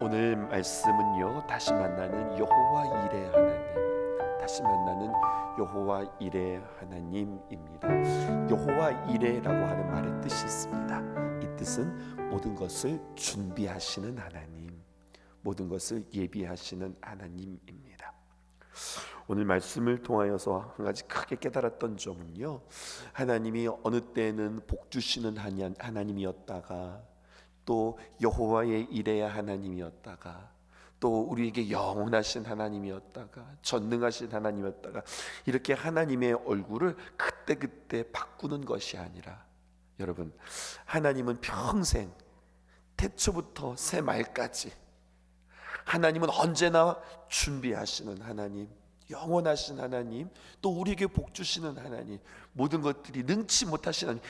오늘 말씀은요, 다시 만나는 여호와 일의 하나님, 다시 만나는 여호와 일의 하나님입니다. 여호와 일의라고 하는 말의 뜻이 있습니다. 이 뜻은 모든 것을 준비하시는 하나님, 모든 것을 예비하시는 하나님입니다. 오늘 말씀을 통하여서 한 가지 크게 깨달았던 점은요, 하나님이 어느 때는 복 주시는 하나님이었다가, 또 여호와의 일의 하나님이었다가, 또 우리에게 영원하신 하나님이었다가, 전능하신 하나님이었다가, 이렇게 하나님의 얼굴을 그때그때 바꾸는 것이 아니라, 여러분, 하나님은 평생, 태초부터 새말까지 하나님은 언제나 준비하시는 하나님, 영원하신 하나님, 또 우리에게 복 주시는 하나님, 모든 것들이 능치 못하신 하나님,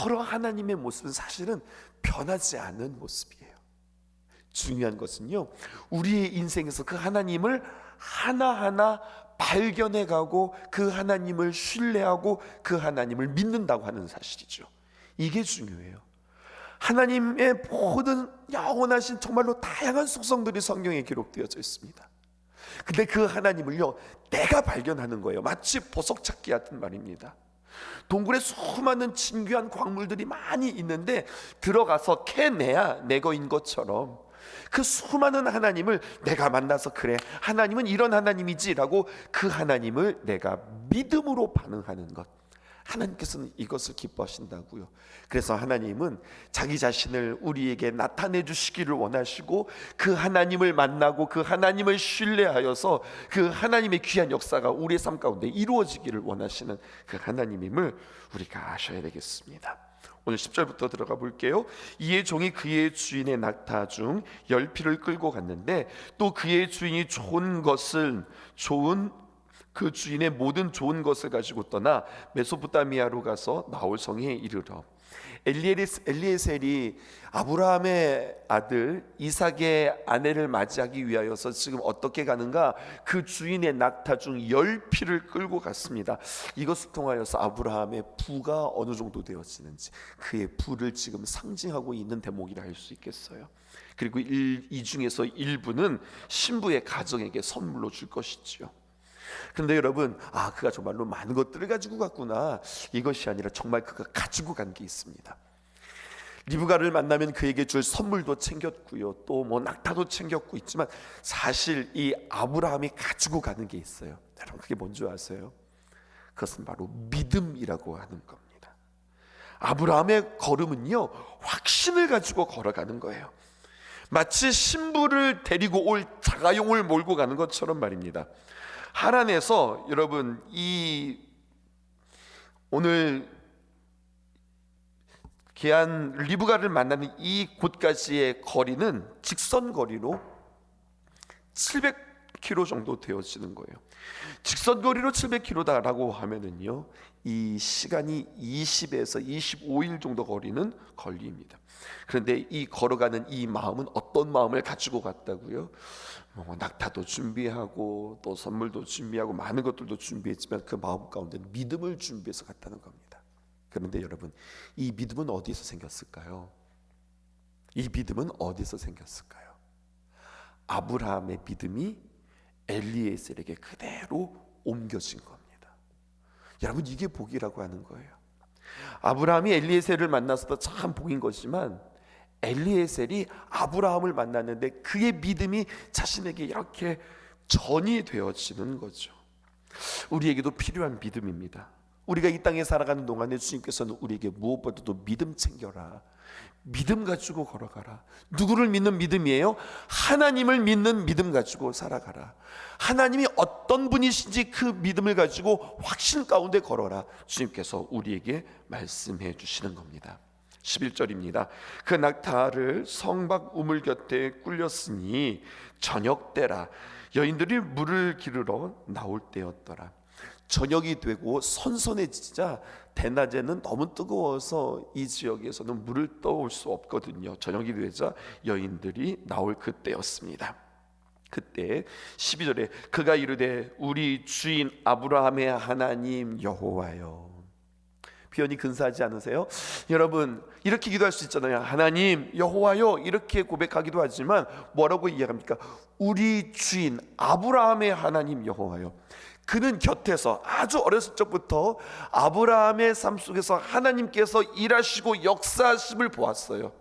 여러 하나님의 모습은 사실은 변하지 않는 모습이에요. 중요한 것은요, 우리의 인생에서 그 하나님을 하나하나 발견해가고 그 하나님을 신뢰하고 그 하나님을 믿는다고 하는 사실이죠. 이게 중요해요. 하나님의 모든 영원하신 정말로 다양한 속성들이 성경에 기록되어져 있습니다. 근데 그 하나님을요, 내가 발견하는 거예요. 마치 보석 찾기 같은 말입니다. 동굴에 수많은 진귀한 광물들이 많이 있는데 들어가서 캐내야 내 거인 것처럼, 그 수많은 하나님을 내가 만나서, 그래, 하나님은 이런 하나님이지라고 그 하나님을 내가 믿음으로 반응하는 것, 하나님께서는 이것을 기뻐하신다고요. 그래서 하나님은 자기 자신을 우리에게 나타내 주시기를 원하시고, 그 하나님을 만나고 그 하나님을 신뢰하여서 그 하나님의 귀한 역사가 우리의 삶 가운데 이루어지기를 원하시는 그 하나님임을 우리가 아셔야 되겠습니다. 오늘 10절부터 들어가 볼게요. 이의 종이 그의 주인의 낙타 중 10피를 끌고 갔는데, 또 그의 주인이 그 주인의 모든 좋은 것을 가지고 떠나 메소포타미아로 가서 나홀 성에 이르러, 엘리에셀이 아브라함의 아들 이삭의 아내를 맞이하기 위하여서 지금 어떻게 가는가? 그 주인의 낙타 중 10피를 끌고 갔습니다. 이것을 통하여서 아브라함의 부가 어느 정도 되었는지, 그의 부를 지금 상징하고 있는 대목이라 할 수 있겠어요. 그리고 이 중에서 일부는 신부의 가정에게 선물로 줄 것이지요. 그런데 여러분, 그가 정말로 많은 것들을 가지고 갔구나, 이것이 아니라 정말 그가 가지고 간 게 있습니다. 리브가를 만나면 그에게 줄 선물도 챙겼고요, 또 뭐 낙타도 챙겼고 있지만, 사실 이 아브라함이 가지고 가는 게 있어요. 여러분, 그게 뭔지 아세요? 그것은 바로 믿음이라고 하는 겁니다. 아브라함의 걸음은요, 확신을 가지고 걸어가는 거예요. 마치 신부를 데리고 올 자가용을 몰고 가는 것처럼 말입니다. 하란에서, 여러분, 오늘 귀한 리브가를 만나는 이 곳까지의 거리는 직선 거리로 700km 정도 되어지는 거예요. 직선 거리로 700km다라고 하면은요, 이 시간이 20에서 25일 정도 거리는 걸립니다. 그런데 이 걸어가는 이 마음은 어떤 마음을 가지고 갔다고요? 낙타도 준비하고 또 선물도 준비하고 많은 것들도 준비했지만, 그 마음 가운데 믿음을 준비해서 갔다는 겁니다. 그런데 여러분, 이 믿음은 어디서 생겼을까요? 이 믿음은 어디서 생겼을까요? 아브라함의 믿음이 엘리에셀에게 그대로 옮겨진 겁니다. 여러분, 이게 복이라고 하는 거예요. 아브라함이 엘리에셀을 만나서도 참 복인 것이지만, 엘리에셀이 아브라함을 만났는데 그의 믿음이 자신에게 이렇게 전이 되어지는 거죠. 우리에게도 필요한 믿음입니다. 우리가 이 땅에 살아가는 동안에 주님께서는 우리에게 무엇보다도 믿음 챙겨라, 믿음 가지고 걸어가라. 누구를 믿는 믿음이에요? 하나님을 믿는 믿음 가지고 살아가라. 하나님이 어떤 분이신지 그 믿음을 가지고 확신 가운데 걸어라. 주님께서 우리에게 말씀해 주시는 겁니다. 11절입니다. 그 낙타를 성박 우물 곁에 꿀렸으니 저녁 때라. 여인들이 물을 기르러 나올 때였더라. 저녁이 되고 선선해지자, 대낮에는 너무 뜨거워서 이 지역에서는 물을 떠올 수 없거든요. 저녁이 되자 여인들이 나올 그때였습니다. 그때 12절에 그가 이르되 우리 주인 아브라함의 하나님 여호와여, 표현이 근사하지 않으세요? 여러분 이렇게 기도할 수 있잖아요. 하나님 여호와여, 이렇게 고백하기도 하지만 뭐라고 이야기합니까? 우리 주인 아브라함의 하나님 여호와여. 그는 곁에서 아주 어렸을 적부터 아브라함의 삶 속에서 하나님께서 일하시고 역사하심을 보았어요.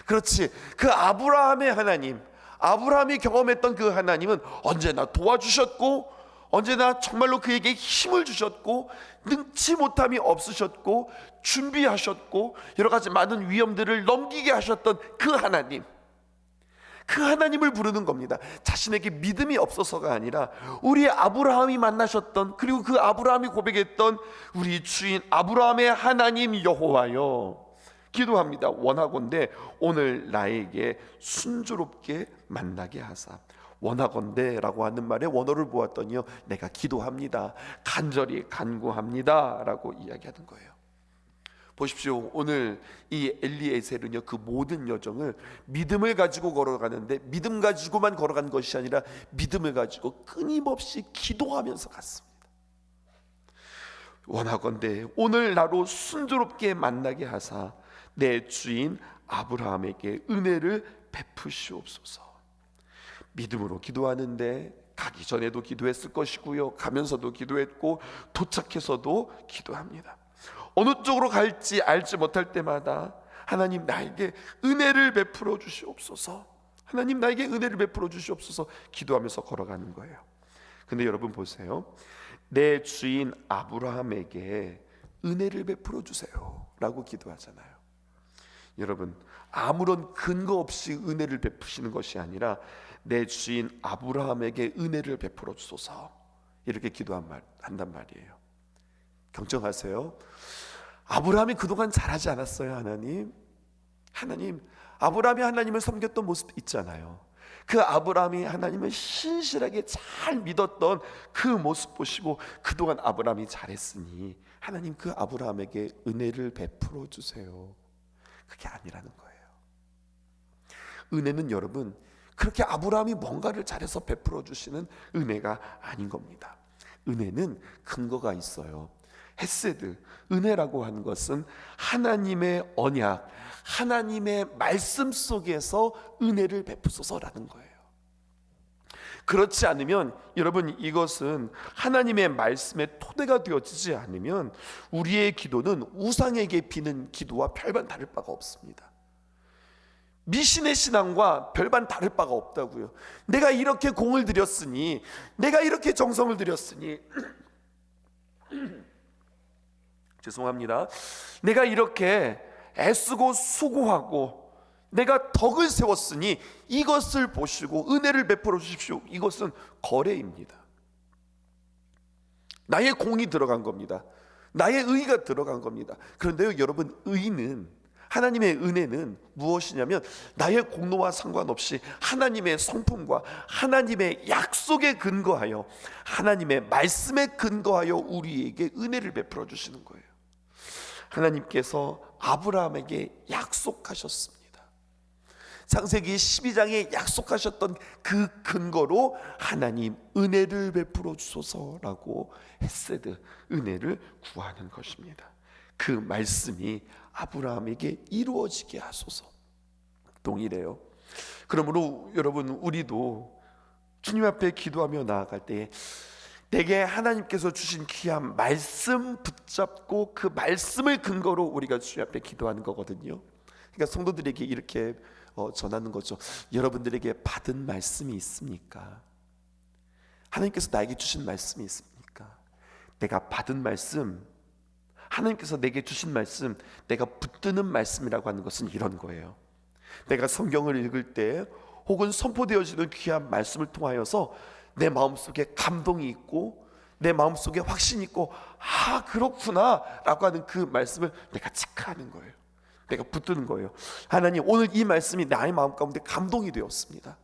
그렇지, 그 아브라함의 하나님, 아브라함이 경험했던 그 하나님은 언제나 도와주셨고, 언제나 정말로 그에게 힘을 주셨고, 능치 못함이 없으셨고, 준비하셨고, 여러 가지 많은 위험들을 넘기게 하셨던 그 하나님, 그 하나님을 부르는 겁니다. 자신에게 믿음이 없어서가 아니라 우리 아브라함이 만나셨던, 그리고 그 아브라함이 고백했던 우리 주인 아브라함의 하나님 여호와여, 기도합니다. 원하건대 오늘 나에게 순조롭게 만나게 하사. 원하건대 라고 하는 말에 원어를 보았더니요, 내가 기도합니다, 간절히 간구합니다 라고 이야기하는 거예요. 보십시오. 오늘 이 엘리에셀은요, 그 모든 여정을 믿음을 가지고 걸어가는데, 믿음 가지고만 걸어간 것이 아니라 믿음을 가지고 끊임없이 기도하면서 갔습니다. 원하건대 오늘 나로 순조롭게 만나게 하사 내 주인 아브라함에게 은혜를 베푸시옵소서. 믿음으로 기도하는데 가기 전에도 기도했을 것이고요, 가면서도 기도했고, 도착해서도 기도합니다. 어느 쪽으로 갈지 알지 못할 때마다 하나님 나에게 은혜를 베풀어 주시옵소서, 하나님 나에게 은혜를 베풀어 주시옵소서 기도하면서 걸어가는 거예요. 근데 여러분 보세요. 내 주인 아브라함에게 은혜를 베풀어 주세요 라고 기도하잖아요. 여러분, 아무런 근거 없이 은혜를 베푸시는 것이 아니라 내 주인 아브라함에게 은혜를 베풀어 주소서, 이렇게 한단 말이에요. 경청하세요. 아브라함이 그동안 잘하지 않았어요. 하나님 아브라함이 하나님을 섬겼던 모습 있잖아요. 그 아브라함이 하나님을 신실하게 잘 믿었던 그 모습 보시고 그동안 아브라함이 잘했으니 하나님 그 아브라함에게 은혜를 베풀어 주세요, 그게 아니라는 거예요. 은혜는 여러분 그렇게 아브라함이 뭔가를 잘해서 베풀어 주시는 은혜가 아닌 겁니다. 은혜는 근거가 있어요. 헤세드, 은혜라고 하는 것은 하나님의 언약, 하나님의 말씀 속에서 은혜를 베푸소서라는 거예요. 그렇지 않으면 여러분, 이것은 하나님의 말씀의 토대가 되어지지 않으면 우리의 기도는 우상에게 비는 기도와 별반 다를 바가 없습니다. 미신의 신앙과 별반 다를 바가 없다고요. 내가 이렇게 공을 들였으니, 내가 이렇게 정성을 들였으니 죄송합니다. 내가 이렇게 애쓰고 수고하고 내가 덕을 세웠으니 이것을 보시고 은혜를 베풀어 주십시오. 이것은 거래입니다. 나의 공이 들어간 겁니다. 나의 의가 들어간 겁니다. 그런데요 여러분, 의는, 하나님의 은혜는 무엇이냐면 나의 공로와 상관없이 하나님의 성품과 하나님의 약속에 근거하여, 하나님의 말씀에 근거하여 우리에게 은혜를 베풀어 주시는 거예요. 하나님께서 아브라함에게 약속하셨습니다. 창세기 12장에 약속하셨던 그 근거로 하나님 은혜를 베풀어 주소서라고 헤세드, 은혜를 구하는 것입니다. 그 말씀이 아브라함에게 이루어지게 하소서. 동일해요. 그러므로 여러분, 우리도 주님 앞에 기도하며 나아갈 때에 내게 하나님께서 주신 귀한 말씀 붙잡고 그 말씀을 근거로 우리가 주님 앞에 기도하는 거거든요. 그러니까 성도들에게 이렇게 전하는 거죠. 여러분들에게 받은 말씀이 있습니까? 하나님께서 나에게 주신 말씀이 있습니까? 내가 받은 말씀, 하나님께서 내게 주신 말씀, 내가 붙드는 말씀이라고 하는 것은 이런 거예요. 내가 성경을 읽을 때 혹은 선포되어지는 귀한 말씀을 통하여서 내 마음속에 감동이 있고 내 마음속에 확신이 있고, 아 그렇구나 라고 하는 그 말씀을 내가 체크하는 거예요. 내가 붙드는 거예요. 하나님, 오늘 이 말씀이 나의 마음 가운데 감동이 되었습니다.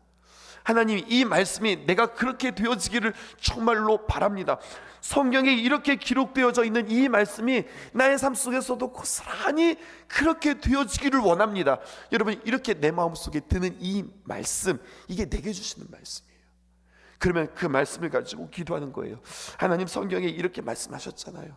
하나님, 이 말씀이 내가 그렇게 되어지기를 정말로 바랍니다. 성경에 이렇게 기록되어져 있는 이 말씀이 나의 삶 속에서도 고스란히 그렇게 되어지기를 원합니다. 여러분, 이렇게 내 마음속에 드는 이 말씀, 이게 내게 주시는 말씀이에요. 그러면 그 말씀을 가지고 기도하는 거예요. 하나님, 성경에 이렇게 말씀하셨잖아요.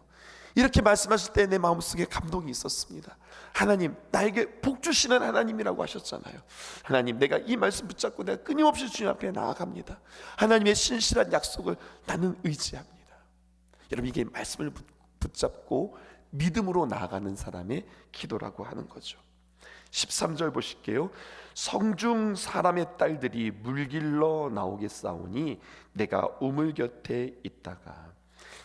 이렇게 말씀하실 때 내 마음속에 감동이 있었습니다. 하나님, 나에게 복 주시는 하나님이라고 하셨잖아요. 하나님, 내가 이 말씀 붙잡고 내가 끊임없이 주님 앞에 나아갑니다. 하나님의 신실한 약속을 나는 의지합니다. 여러분, 이게 말씀을 붙잡고 믿음으로 나아가는 사람의 기도라고 하는 거죠. 13절 보실게요. 성중 사람의 딸들이 물길러 나오겠사오니 내가 우물 곁에 있다가.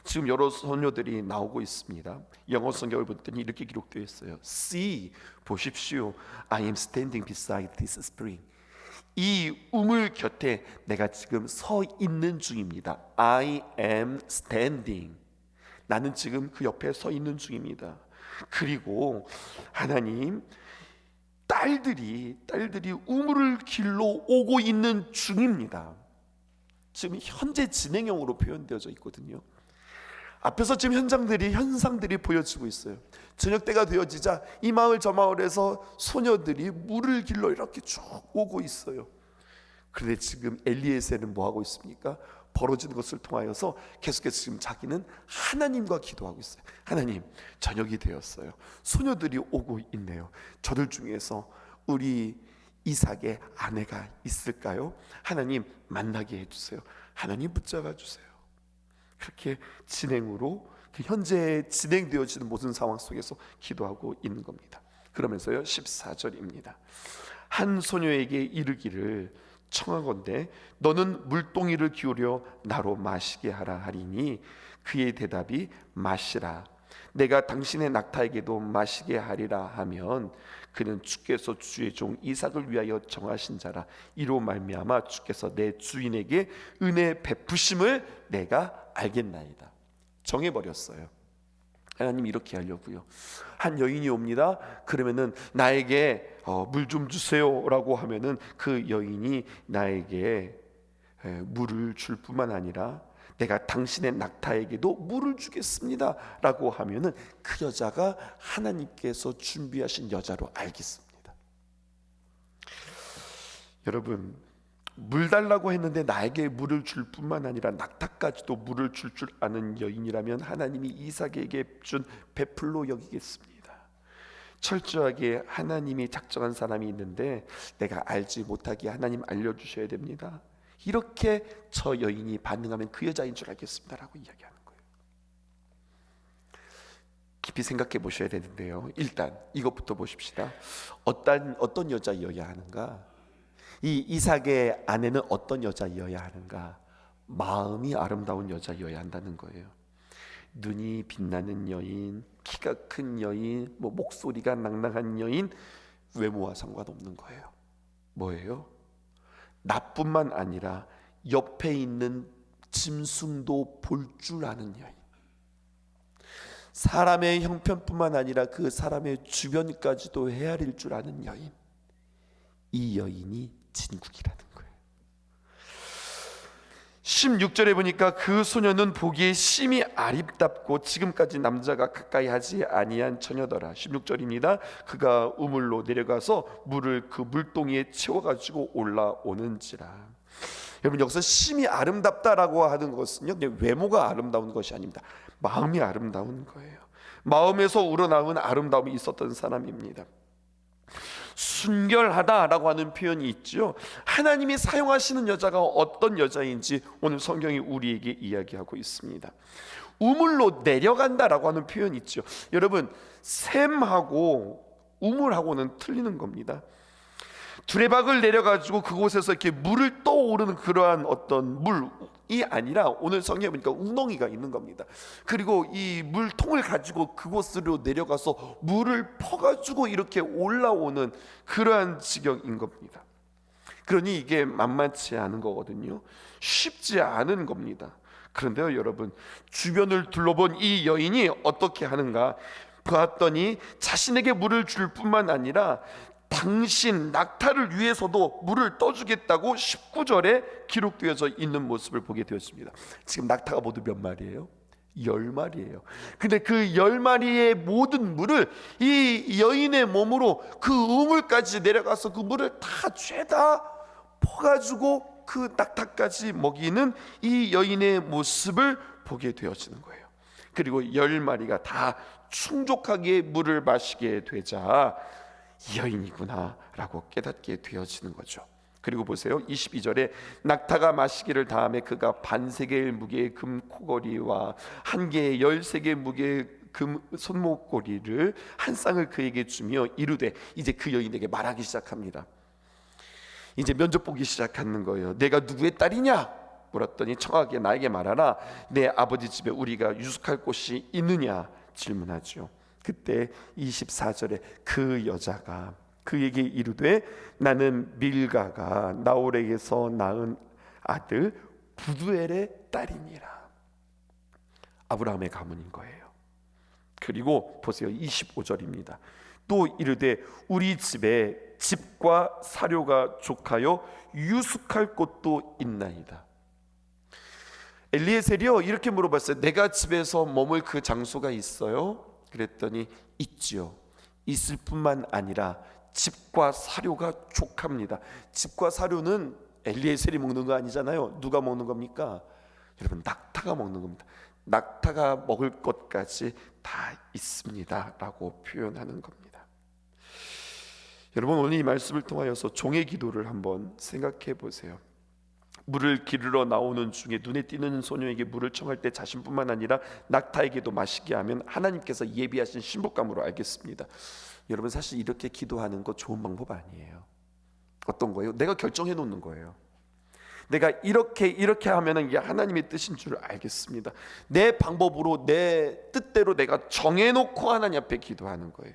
지금 여러 소녀들이 나오고 있습니다. 영어 성경을 보더니 이렇게 기록되어 있어요. See, 보십시오. I am standing beside this spring. 이 우물 곁에 내가 지금 서 있는 중입니다. I am standing. 나는 지금 그 옆에 서 있는 중입니다. 그리고 하나님, 딸들이 우물을 길러 오고 있는 중입니다. 지금 현재 진행형으로 표현되어져 있거든요. 앞에서 지금 현상들이 보여지고 있어요. 저녁 때가 되어지자 이 마을 저 마을에서 소녀들이 물을 길러 이렇게 쭉 오고 있어요. 그런데 지금 엘리에셀은 뭐 하고 있습니까? 벌어지는 것을 통하여서 계속해서 지금 자기는 하나님과 기도하고 있어요. 하나님, 저녁이 되었어요. 소녀들이 오고 있네요. 저들 중에서 우리 이삭의 아내가 있을까요? 하나님, 만나게 해주세요. 하나님, 붙잡아 주세요. 그렇게 진행으로 현재 진행되어지는 모든 상황 속에서 기도하고 있는 겁니다. 그러면서요, 14절입니다. 한 소녀에게 이르기를 청하건대 너는 물동이를 기울여 나로 마시게 하라 하리니 그의 대답이 마시라. 내가 당신의 낙타에게도 마시게 하리라 하면 그는 주께서 주의 종 이삭을 위하여 정하신 자라. 이로 말미암아 주께서 내 주인에게 은혜 베푸심을 내가 알겠나이다. 정해버렸어요. 하나님, 이렇게 하려고요. 한 여인이 옵니다. 그러면은 나에게 물 좀 주세요라고 하면은 그 여인이 나에게 물을 줄 뿐만 아니라 내가 당신의 낙타에게도 물을 주겠습니다라고 하면은 그 여자가 하나님께서 준비하신 여자로 알겠습니다. 여러분, 물 달라고 했는데 나에게 물을 줄 뿐만 아니라 낙타까지도 물을 줄 아는 여인이라면 하나님이 이삭에게 준 베풀로 여기겠습니다. 철저하게 하나님이 작정한 사람이 있는데 내가 알지 못하게 하나님 알려주셔야 됩니다. 이렇게 저 여인이 반응하면 그 여자인 줄 알겠습니다라고 이야기하는 거예요. 깊이 생각해 보셔야 되는데요. 일단 이것부터 보십시다. 어떤 여자여야 하는가? 이 이삭의 아내는 어떤 여자여야 하는가? 마음이 아름다운 여자여야 한다는 거예요. 눈이 빛나는 여인, 키가 큰 여인, 목소리가 낭낭한 여인, 외모와 상관없는 거예요. 뭐예요? 나뿐만 아니라 옆에 있는 짐승도 볼 줄 아는 여인, 사람의 형편뿐만 아니라 그 사람의 주변까지도 헤아릴 줄 아는 여인, 이 여인이 진국이라는 거예요. 16절에 보니까 그 소녀는 보기에 심히 아름답고 지금까지 남자가 가까이 하지 아니한 처녀더라. 16절입니다. 그가 우물로 내려가서 물을 그 물동이에 채워가지고 올라오는지라. 여러분, 여기서 심히 아름답다라고 하는 것은요, 외모가 아름다운 것이 아닙니다. 마음이 아름다운 거예요. 마음에서 우러나온 아름다움이 있었던 사람입니다. 순결하다라고 하는 표현이 있죠. 하나님이 사용하시는 여자가 어떤 여자인지 오늘 성경이 우리에게 이야기하고 있습니다. 우물로 내려간다라고 하는 표현이 있죠. 여러분, 샘하고 우물하고는 틀리는 겁니다. 두레박을 내려가지고 그곳에서 이렇게 물을 떠오르는 그러한 어떤 물이 아니라 오늘 성경에 보니까 웅덩이가 있는 겁니다. 그리고 이 물통을 가지고 그곳으로 내려가서 물을 퍼가지고 이렇게 올라오는 그러한 지경인 겁니다. 그러니 이게 만만치 않은 거거든요. 쉽지 않은 겁니다. 그런데요, 여러분, 주변을 둘러본 이 여인이 어떻게 하는가 보았더니 자신에게 물을 줄 뿐만 아니라 당신 낙타를 위해서도 물을 떠주겠다고 19절에 기록되어져 있는 모습을 보게 되었습니다. 지금 낙타가 모두 몇 마리예요? 10마리예요. 근데 그 10마리의 모든 물을 이 여인의 몸으로 그 우물까지 내려가서 그 물을 다 죄다 퍼가지고 그 낙타까지 먹이는 이 여인의 모습을 보게 되어지는 거예요. 그리고 10마리가 다 충족하게 물을 마시게 되자 이 여인이구나 라고 깨닫게 되어지는 거죠. 그리고 보세요, 22절에 낙타가 마시기를 다음에 그가 반세겔 무게의 금 코걸이와 한 개의 13개 무게의 금 손목고리를 한 쌍을 그에게 주며 이르되, 이제 그 여인에게 말하기 시작합니다. 이제 면접 보기 시작하는 거예요. 내가 누구의 딸이냐 물었더니 청하게 나에게 말하라. 내 아버지 집에 우리가 유숙할 곳이 있느냐 질문하죠. 그때 24절에 그 여자가 그에게 이르되 나는 밀가가 나홀에게서 낳은 아들 부두엘의 딸이니라. 아브라함의 가문인 거예요. 그리고 보세요, 25절입니다. 또 이르되 우리 집에 집과 사료가 족하여 유숙할 곳도 있나이다. 엘리에셀이요 이렇게 물어봤어요. 내가 집에서 머물 그 장소가 있어요? 그랬더니 있지요. 있을 뿐만 아니라 집과 사료가 족합니다. 집과 사료는 엘리에셀이 먹는 거 아니잖아요. 누가 먹는 겁니까? 여러분, 낙타가 먹는 겁니다. 낙타가 먹을 것까지 다 있습니다 라고 표현하는 겁니다. 여러분, 오늘 이 말씀을 통하여서 종의 기도를 한번 생각해 보세요. 물을 기르러 나오는 중에 눈에 띄는 소녀에게 물을 청할 때 자신뿐만 아니라 낙타에게도 마시게 하면 하나님께서 예비하신 신복감으로 알겠습니다. 여러분, 사실 이렇게 기도하는 거 좋은 방법 아니에요. 어떤 거예요? 내가 결정해 놓는 거예요. 내가 이렇게 하면은 이게 하나님의 뜻인 줄 알겠습니다. 내 방법으로 내 뜻대로 내가 정해놓고 하나님 앞에 기도하는 거예요.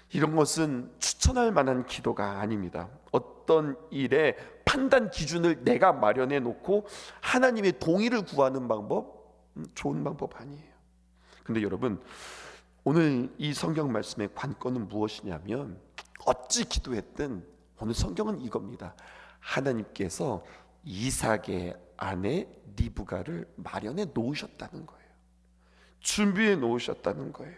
이런 것은 추천할 만한 기도가 아닙니다. 어떤 일에 판단 기준을 내가 마련해 놓고 하나님의 동의를 구하는 방법, 좋은 방법 아니에요. 근데 여러분, 오늘 이 성경 말씀의 관건은 무엇이냐면, 어찌 기도했든 오늘 성경은 이겁니다. 하나님께서 이삭의 아내 리브가를 마련해 놓으셨다는 거예요. 준비해 놓으셨다는 거예요.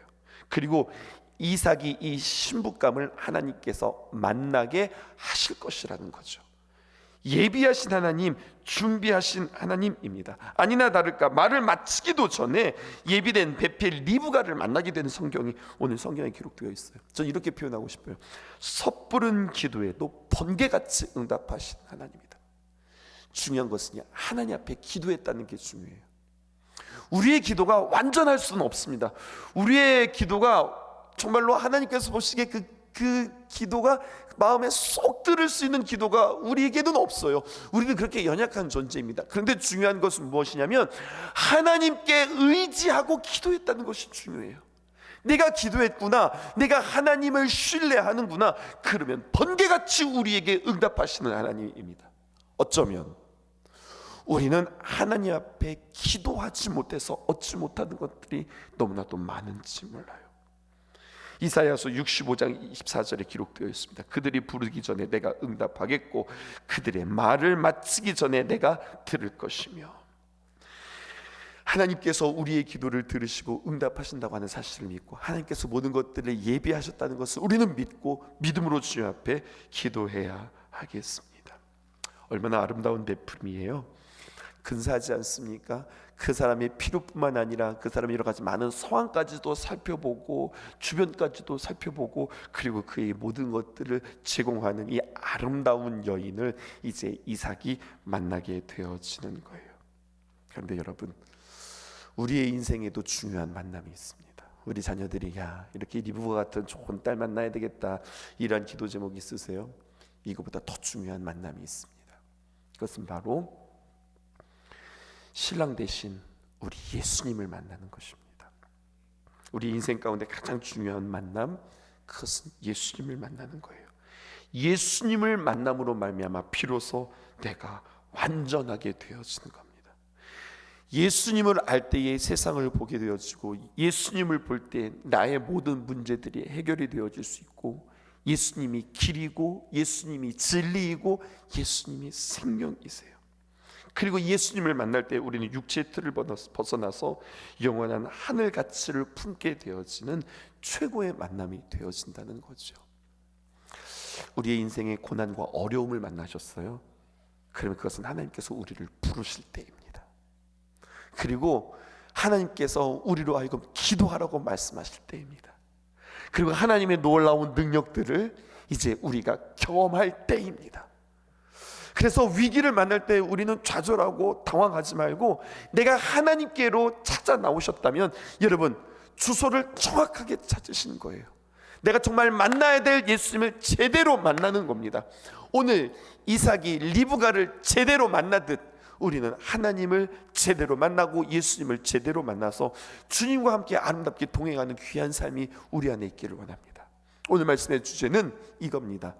그리고 이삭이 이 신부감을 하나님께서 만나게 하실 것이라는 거죠. 예비하신 하나님, 준비하신 하나님입니다. 아니나 다를까 말을 마치기도 전에 예비된 베델 리브가를 만나게 되는 성경이 오늘 성경에 기록되어 있어요. 저는 이렇게 표현하고 싶어요. 섣부른 기도에도 번개같이 응답하신 하나님이다. 중요한 것은 하나님 앞에 기도했다는 게 중요해요. 우리의 기도가 완전할 수는 없습니다. 우리의 기도가 정말로 하나님께서 보시기에 그 기도가 마음에 쏙 들을 수 있는 기도가 우리에게는 없어요. 우리는 그렇게 연약한 존재입니다. 그런데 중요한 것은 무엇이냐면 하나님께 의지하고 기도했다는 것이 중요해요. 내가 기도했구나, 내가 하나님을 신뢰하는구나, 그러면 번개같이 우리에게 응답하시는 하나님입니다. 어쩌면 우리는 하나님 앞에 기도하지 못해서 얻지 못하는 것들이 너무나도 많은지 몰라요. 이사야서 65장 24절에 기록되어 있습니다. 그들이 부르기 전에 내가 응답하겠고 그들의 말을 마치기 전에 내가 들을 것이며. 하나님께서 우리의 기도를 들으시고 응답하신다고 하는 사실을 믿고 하나님께서 모든 것들을 예비하셨다는 것을 우리는 믿고 믿음으로 주님 앞에 기도해야 하겠습니다. 얼마나 아름다운 베풀음이에요. 근사하지 않습니까? 그 사람의 필요뿐만 아니라 그 사람의 여러 가지 많은 상황까지도 살펴보고 주변까지도 살펴보고 그리고 그의 모든 것들을 제공하는 이 아름다운 여인을 이제 이삭이 만나게 되어지는 거예요. 그런데 여러분, 우리의 인생에도 중요한 만남이 있습니다. 우리 자녀들이 이렇게 리브가 같은 좋은 딸 만나야 되겠다, 이런 기도 제목 있으세요? 이거보다 더 중요한 만남이 있습니다. 그것은 바로 신랑 대신 우리 예수님을 만나는 것입니다. 우리 인생 가운데 가장 중요한 만남, 그것은 예수님을 만나는 거예요. 예수님을 만남으로 말미암아 비로소 내가 완전하게 되어지는 겁니다. 예수님을 알 때에 세상을 보게 되어지고 예수님을 볼 때 나의 모든 문제들이 해결이 되어질 수 있고 예수님이 길이고 예수님이 진리이고 예수님이 생명이세요. 그리고 예수님을 만날 때 우리는 육체의 틀을 벗어나서 영원한 하늘 가치를 품게 되어지는 최고의 만남이 되어진다는 거죠. 우리의 인생의 고난과 어려움을 만나셨어요? 그러면 그것은 하나님께서 우리를 부르실 때입니다. 그리고 하나님께서 우리로 하여금 기도하라고 말씀하실 때입니다. 그리고 하나님의 놀라운 능력들을 이제 우리가 경험할 때입니다. 그래서 위기를 만날 때 우리는 좌절하고 당황하지 말고, 내가 하나님께로 찾아 나오셨다면 여러분 주소를 정확하게 찾으신 거예요. 내가 정말 만나야 될 예수님을 제대로 만나는 겁니다. 오늘 이삭이 리브가를 제대로 만나듯 우리는 하나님을 제대로 만나고 예수님을 제대로 만나서 주님과 함께 아름답게 동행하는 귀한 삶이 우리 안에 있기를 원합니다. 오늘 말씀의 주제는 이겁니다.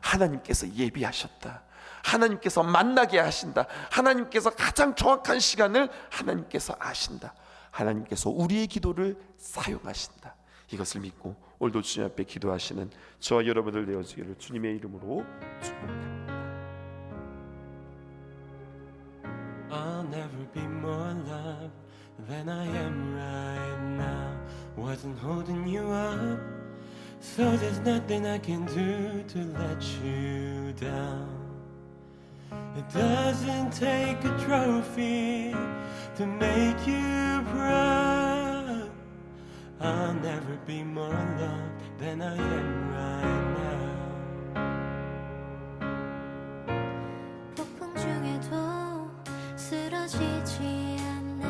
하나님께서 예비하셨다. 하나님께서 만나게 하신다. 하나님께서 가장 정확한 시간을 하나님께서 아신다. 하나님께서 우리의 기도를 사용하신다. 이것을 믿고 오늘도 주님 앞에 기도하시는 저와 여러분들 되어지기를 주님의 이름으로 축복합니다. I'll never be more loved than I am right now. Wasn't holding you up, so there's nothing I can do to let you down. It doesn't take a trophy to make you proud. I'll never be more loved than I am right now. 폭풍 중에도 쓰러지지 않는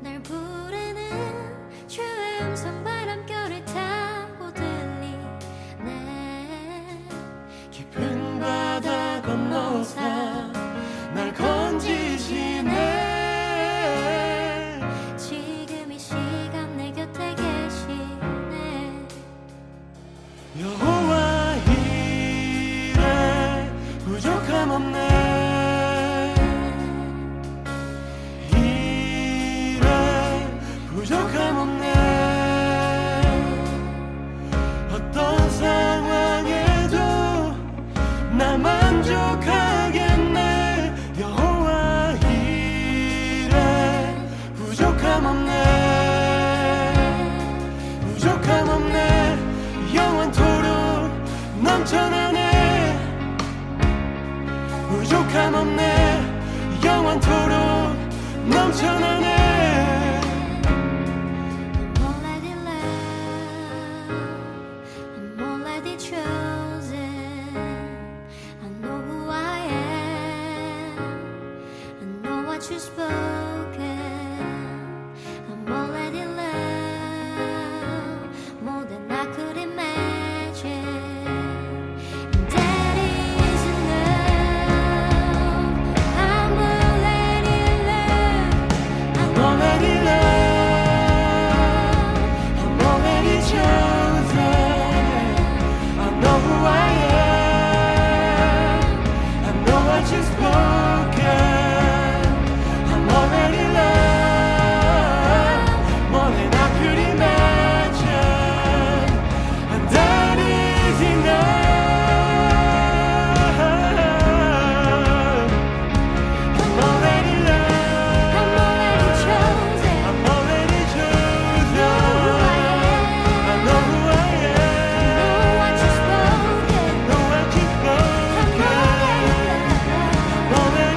날 부르는 주의 음성 바람결을 타고 들리네. 깊은 바다 건너서 날 건지시네. 지금 이 시간 내 곁에 계시네. 여호와 이래 부족함 없네. 이래 부족함 없네. 어떤 상황에도 나 만족하겠네. 여호와 이래 부족함 없네. 부족함 없네. 영원토록 넘쳐나네. 부족함 없네. 영원토록 넘쳐나네. I'm already loved, I'm already chosen. I know who I am, I know what you've spoken. I'm already loved more than I could imagine. And that is enough. I'm already loved, I'm already loved. I'm already chosen. I know who I am. I know what you've spoken. I'm already loved more than I could imagine. And that is enough. I'm already loved. I'm already chosen. I'm already chosen. I know who I am. I know who I I know am. what you've spoken. Know what you've I'm spoken. already loved. I'm already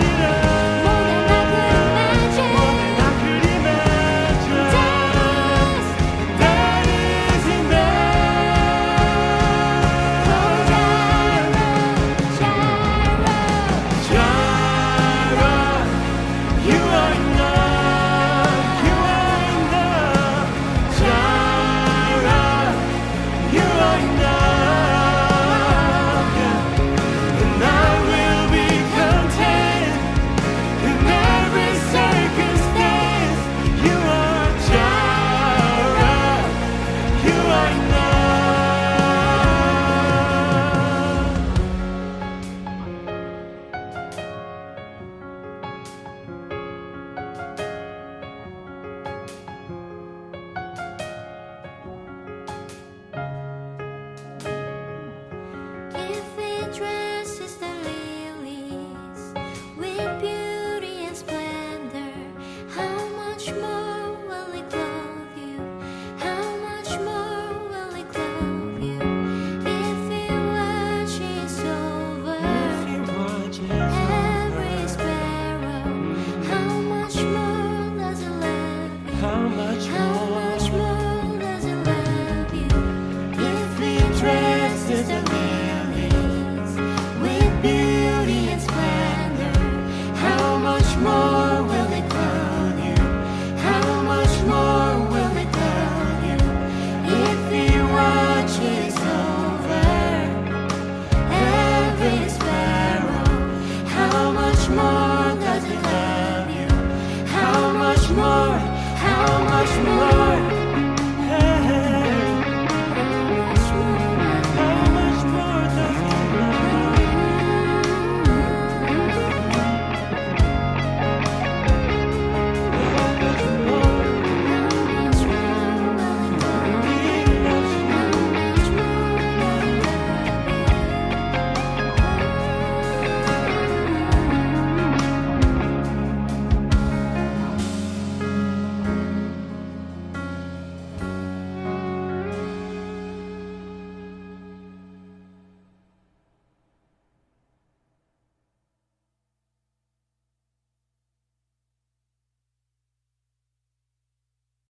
much more does he love you? How much more? How much more?